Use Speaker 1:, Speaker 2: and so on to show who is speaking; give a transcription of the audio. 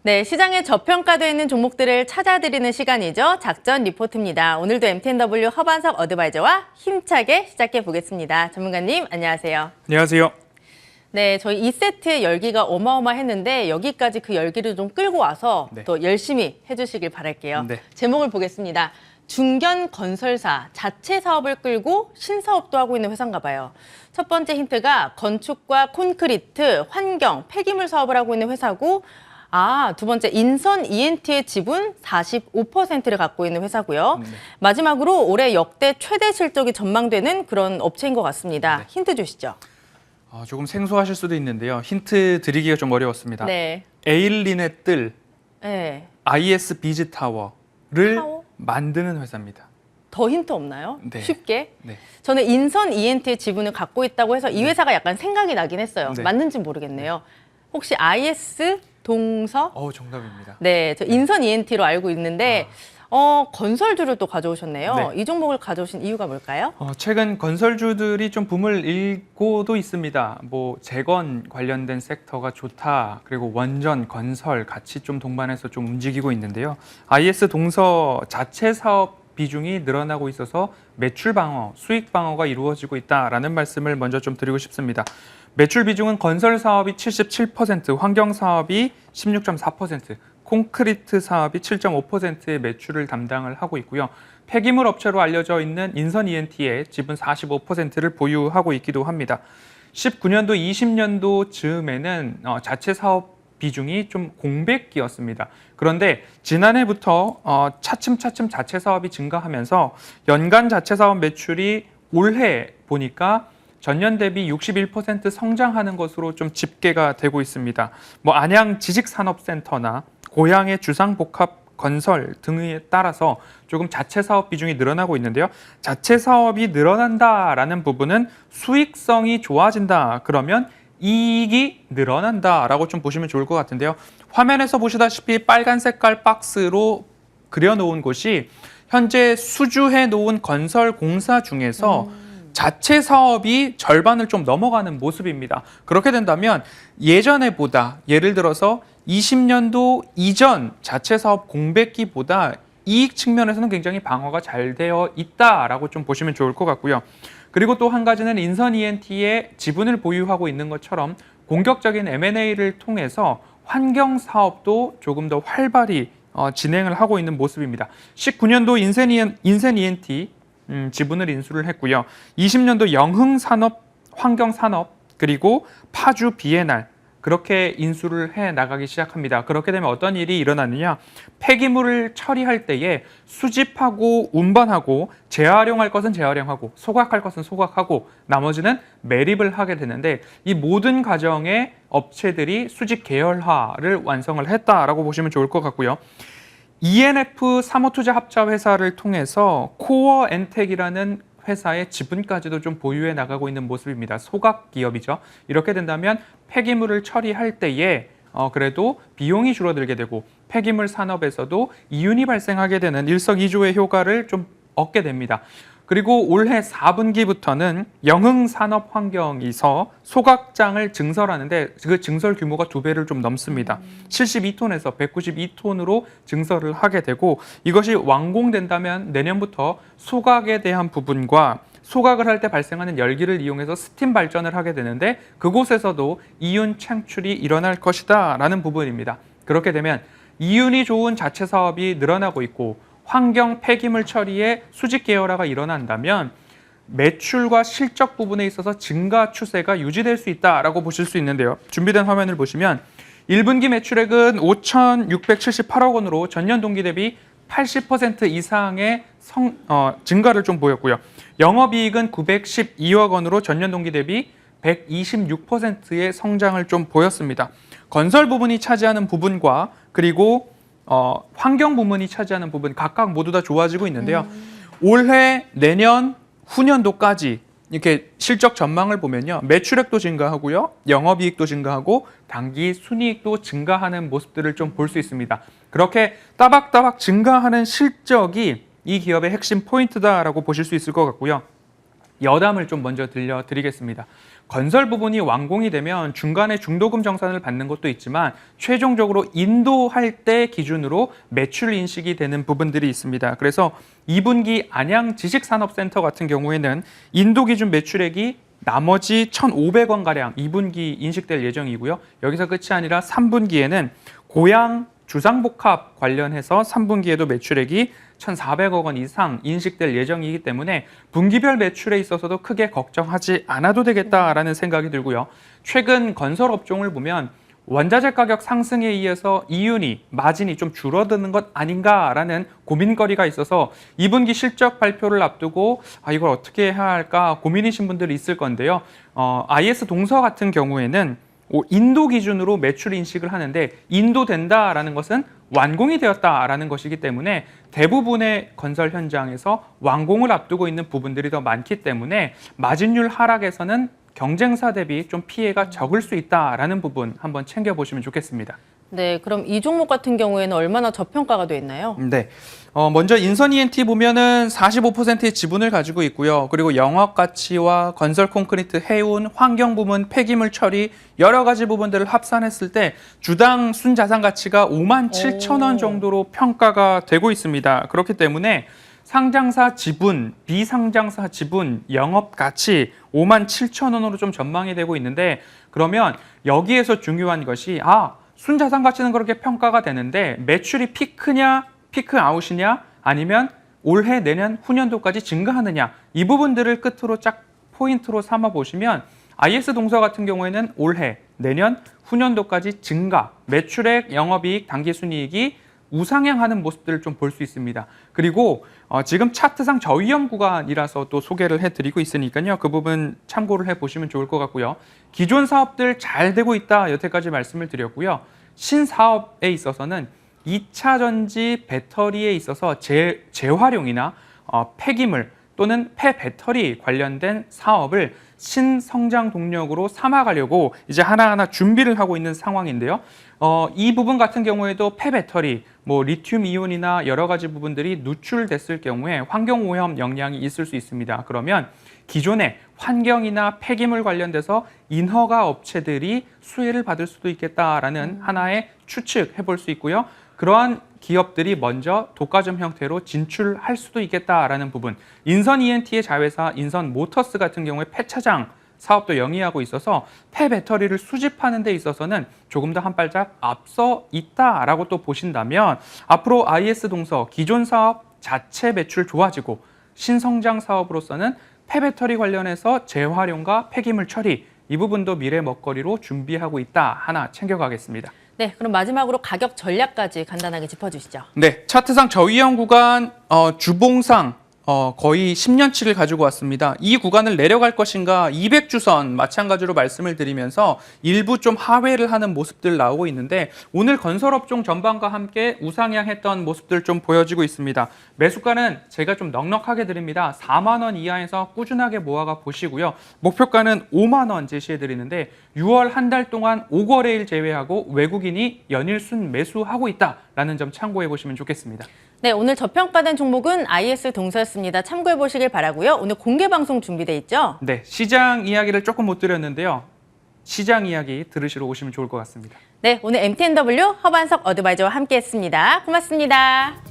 Speaker 1: 네, 시장에 저평가되어 있는 종목들을 찾아드리는 시간이죠. 작전 리포트입니다. 오늘도 MTNW 허반석 어드바이저와 힘차게 시작해 보겠습니다. 전문가님, 안녕하세요.
Speaker 2: 안녕하세요.
Speaker 1: 네, 저희 2세트의 열기가 어마어마했는데 여기까지 그 열기를 좀 끌고 와서 또 열심히 해주시길 바랄게요. 제목을 보겠습니다. 중견건설사, 자체 사업을 끌고 신사업도 하고 있는 회사인가 봐요. 첫 번째 힌트가 건축과 콘크리트, 환경, 폐기물 사업을 하고 있는 회사고, 두 번째 인선 ENT의 지분 45%를 갖고 있는 회사고요. 마지막으로 올해 역대 최대 실적이 전망되는 그런 업체인 것 같습니다. 힌트 주시죠.
Speaker 2: 조금 생소하실 수도 있는데요. 힌트 드리기가 좀 어려웠습니다.
Speaker 1: 네.
Speaker 2: 에일린의 뜰,
Speaker 1: 네.
Speaker 2: IS 비즈타워를 만드는 회사입니다.
Speaker 1: 더 힌트 없나요?
Speaker 2: 네.
Speaker 1: 쉽게?
Speaker 2: 네.
Speaker 1: 저는 인선 ENT의 지분을 갖고 있다고 해서 이 회사가 약간 생각이 나긴 했어요. 맞는지 모르겠네요. 혹시 IS 동서?
Speaker 2: 정답입니다.
Speaker 1: 네, 저 인선 ENT로 알고 있는데 건설주를 또 가져오셨네요. 이 종목을 가져오신 이유가 뭘까요?
Speaker 2: 최근 건설주들이 좀 붐을 일고도 있습니다. 재건 관련된 섹터가 좋다. 그리고 원전, 건설 같이 좀 동반해서 좀 움직이고 있는데요. IS 동서 자체 사업 비중이 늘어나고 있어서 매출 방어, 수익 방어가 이루어지고 있다라는 말씀을 먼저 좀 드리고 싶습니다. 매출 비중은 건설 사업이 77%, 환경 사업이 16.4%, 콘크리트 사업이 7.5%의 매출을 담당을 하고 있고요. 폐기물 업체로 알려져 있는 인선 ENT의 지분 45%를 보유하고 있기도 합니다. 19년도, 20년도 즈음에는 자체 사업 비중이 좀 공백기였습니다. 그런데 지난해부터 차츰차츰 자체 사업이 증가하면서 연간 자체 사업 매출이 올해 보니까 전년 대비 61% 성장하는 것으로 좀 집계가 되고 있습니다. 안양 지식산업센터나 고양의 주상복합 건설 등에 따라서 조금 자체 사업 비중이 늘어나고 있는데요. 자체 사업이 늘어난다라는 부분은 수익성이 좋아진다. 그러면 이익이 늘어난다라고 좀 보시면 좋을 것 같은데요. 화면에서 보시다시피 빨간 색깔 박스로 그려놓은 곳이 현재 수주해 놓은 건설 공사 중에서 자체 사업이 절반을 좀 넘어가는 모습입니다. 그렇게 된다면 예전에보다 예를 들어서 20년도 이전 자체 사업 공백기보다 이익 측면에서는 굉장히 방어가 잘 되어 있다라고 좀 보시면 좋을 것 같고요. 그리고 또 한 가지는 인선 ENT의 지분을 보유하고 있는 것처럼 공격적인 M&A를 통해서 환경 사업도 조금 더 활발히 진행을 하고 있는 모습입니다. 19년도 인선 ENT 지분을 인수를 했고요. 20년도 영흥산업, 환경산업, 그리고 파주 비에날 그렇게 인수를 해 나가기 시작합니다. 그렇게 되면 어떤 일이 일어나느냐? 폐기물을 처리할 때에 수집하고 운반하고 재활용할 것은 재활용하고 소각할 것은 소각하고 나머지는 매립을 하게 되는데 이 모든 과정에 업체들이 수직 계열화를 완성을 했다라고 보시면 좋을 것 같고요. ENF 사모투자 합자 회사를 통해서 코어 엔텍이라는 회사의 지분까지도 좀 보유해 나가고 있는 모습입니다. 소각 기업이죠. 이렇게 된다면 폐기물을 처리할 때에 그래도 비용이 줄어들게 되고 폐기물 산업에서도 이윤이 발생하게 되는 일석이조의 효과를 좀 얻게 됩니다. 그리고 올해 4분기부터는 영흥산업환경에서 소각장을 증설하는데 그 증설 규모가 2배를 좀 넘습니다. 72톤에서 192톤으로 증설을 하게 되고 이것이 완공된다면 내년부터 소각에 대한 부분과 소각을 할 때 발생하는 열기를 이용해서 스팀 발전을 하게 되는데 그곳에서도 이윤 창출이 일어날 것이다 라는 부분입니다. 그렇게 되면 이윤이 좋은 자체 사업이 늘어나고 있고 환경 폐기물 처리에 수직 계열화가 일어난다면 매출과 실적 부분에 있어서 증가 추세가 유지될 수 있다라고 보실 수 있는데요. 준비된 화면을 보시면 1분기 매출액은 5,678억 원으로 전년 동기 대비 80% 이상의 증가를 좀 보였고요. 영업이익은 912억 원으로 전년 동기 대비 126%의 성장을 좀 보였습니다. 건설 부분이 차지하는 부분과 그리고 환경 부문이 차지하는 부분 각각 모두 다 좋아지고 있는데요. 올해, 내년, 후년도까지 이렇게 실적 전망을 보면요. 매출액도 증가하고요. 영업이익도 증가하고 당기 순이익도 증가하는 모습들을 좀 볼 수 있습니다. 그렇게 따박따박 증가하는 실적이 이 기업의 핵심 포인트다라고 보실 수 있을 것 같고요. 여담을 좀 먼저 들려드리겠습니다. 건설 부분이 완공이 되면 중간에 중도금 정산을 받는 것도 있지만 최종적으로 인도할 때 기준으로 매출 인식이 되는 부분들이 있습니다. 그래서 2분기 안양지식산업센터 같은 경우에는 인도 기준 매출액이 나머지 1,500원가량 2분기 인식될 예정이고요. 여기서 끝이 아니라 3분기에는 고양 주상복합 관련해서 3분기에도 매출액이 1,400억 원 이상 인식될 예정이기 때문에 분기별 매출에 있어서도 크게 걱정하지 않아도 되겠다라는 생각이 들고요. 최근 건설 업종을 보면 원자재 가격 상승에 의해서 이윤이, 마진이 좀 줄어드는 것 아닌가라는 고민거리가 있어서 2분기 실적 발표를 앞두고 이걸 어떻게 해야 할까 고민이신 분들이 있을 건데요. IS 동서 같은 경우에는 인도 기준으로 매출 인식을 하는데 인도된다라는 것은 완공이 되었다라는 것이기 때문에 대부분의 건설 현장에서 완공을 앞두고 있는 부분들이 더 많기 때문에 마진율 하락에서는 경쟁사 대비 좀 피해가 적을 수 있다라는 부분 한번 챙겨보시면 좋겠습니다.
Speaker 1: 네, 그럼 이 종목 같은 경우에는 얼마나 저평가가 돼 있나요?
Speaker 2: 네, 먼저 인선 ENT 보면은 45%의 지분을 가지고 있고요. 그리고 영업 가치와 건설 콘크리트, 해운, 환경 부문, 폐기물 처리 여러 가지 부분들을 합산했을 때 주당 순자산 가치가 57,000원 정도로 평가가 되고 있습니다. 그렇기 때문에 상장사 지분, 비상장사 지분, 영업 가치 57,000원으로 좀 전망이 되고 있는데 그러면 여기에서 중요한 것이 순자산 가치는 그렇게 평가가 되는데 매출이 피크냐, 피크 아웃이냐 아니면 올해, 내년, 후년도까지 증가하느냐 이 부분들을 끝으로 쫙 포인트로 삼아 보시면 IS 동서 같은 경우에는 올해, 내년, 후년도까지 증가, 매출액, 영업이익, 당기순이익이 우상향하는 모습들을 좀 볼 수 있습니다. 그리고 지금 차트상 저위험 구간이라서 또 소개를 해드리고 있으니까요. 그 부분 참고를 해보시면 좋을 것 같고요. 기존 사업들 잘 되고 있다 여태까지 말씀을 드렸고요. 신사업에 있어서는 2차 전지 배터리에 있어서 재활용이나 폐기물 또는 폐배터리 관련된 사업을 신성장 동력으로 삼아가려고 이제 하나하나 준비를 하고 있는 상황인데요. 이 부분 같은 경우에도 폐배터리, 리튬 이온이나 여러 가지 부분들이 누출됐을 경우에 환경오염 영향이 있을 수 있습니다. 그러면 기존에 환경이나 폐기물 관련돼서 인허가 업체들이 수혜를 받을 수도 있겠다라는 하나의 추측해 볼 수 있고요. 그러한 기업들이 먼저 독과점 형태로 진출할 수도 있겠다라는 부분. 인선 ENT의 자회사 인선 모터스 같은 경우에 폐차장 사업도 영위하고 있어서 폐배터리를 수집하는 데 있어서는 조금 더 한 발짝 앞서 있다라고 또 보신다면 앞으로 IS 동서 기존 사업 자체 매출 좋아지고 신성장 사업으로서는 폐배터리 관련해서 재활용과 폐기물 처리 이 부분도 미래 먹거리로 준비하고 있다 하나 챙겨가겠습니다.
Speaker 1: 네, 그럼 마지막으로 가격 전략까지 간단하게 짚어주시죠.
Speaker 2: 네, 차트상 저위험 구간 주봉상 거의 10년치를 가지고 왔습니다. 이 구간을 내려갈 것인가 200주선 마찬가지로 말씀을 드리면서 일부 좀 하회를 하는 모습들 나오고 있는데 오늘 건설업종 전반과 함께 우상향했던 모습들 좀 보여지고 있습니다. 매수가는 제가 좀 넉넉하게 드립니다. 4만 원 이하에서 꾸준하게 모아가 보시고요. 목표가는 5만 원 제시해 드리는데 6월 한 달 동안 5거래일 제외하고 외국인이 연일 순 매수하고 있다라는 점 참고해 보시면 좋겠습니다.
Speaker 1: 네, 오늘 저평가된 종목은 IS 동서였습니다. 참고해 보시길 바라고요. 오늘 공개 방송 준비돼 있죠?
Speaker 2: 네, 시장 이야기를 조금 못 드렸는데요. 시장 이야기 들으시러 오시면 좋을 것 같습니다.
Speaker 1: 네, 오늘 MTNW 허반석 어드바이저와 함께했습니다. 고맙습니다.